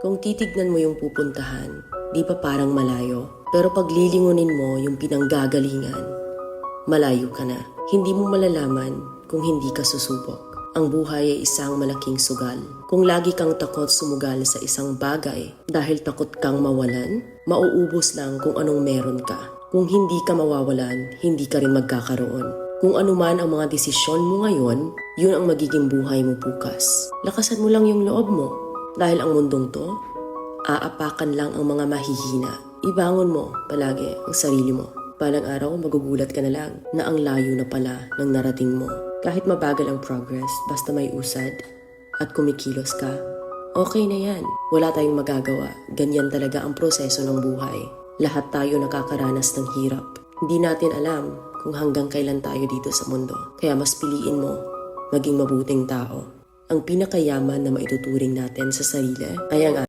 Kung titignan mo yung pupuntahan, di ba parang malayo? Pero pag lilingunin mo yung pinanggagalingan, malayo ka na. Hindi mo malalaman kung hindi ka susubok. Ang buhay ay isang malaking sugal. Kung lagi kang takot sumugal sa isang bagay dahil takot kang mawalan, mauubos lang kung anong meron ka. Kung hindi ka mawawalan, hindi ka rin magkakaroon. Kung ano man ang mga desisyon mo ngayon, yun ang magiging buhay mo bukas. Lakasan mo lang yung loob mo. Dahil ang mundong to, aapakan lang ang mga mahihina. Ibangon mo palagi ang sarili mo. Balang araw, magugulat ka na lang na ang layo na pala ng narating mo. Kahit mabagal ang progress, basta may usad at kumikilos ka, okay na yan. Wala tayong magagawa. Ganyan talaga ang proseso ng buhay. Lahat tayo nakakaranas ng hirap. Hindi natin alam kung hanggang kailan tayo dito sa mundo. Kaya mas piliin mo maging mabuting tao. Ang pinakayaman na maituturing natin sa sarili ay ang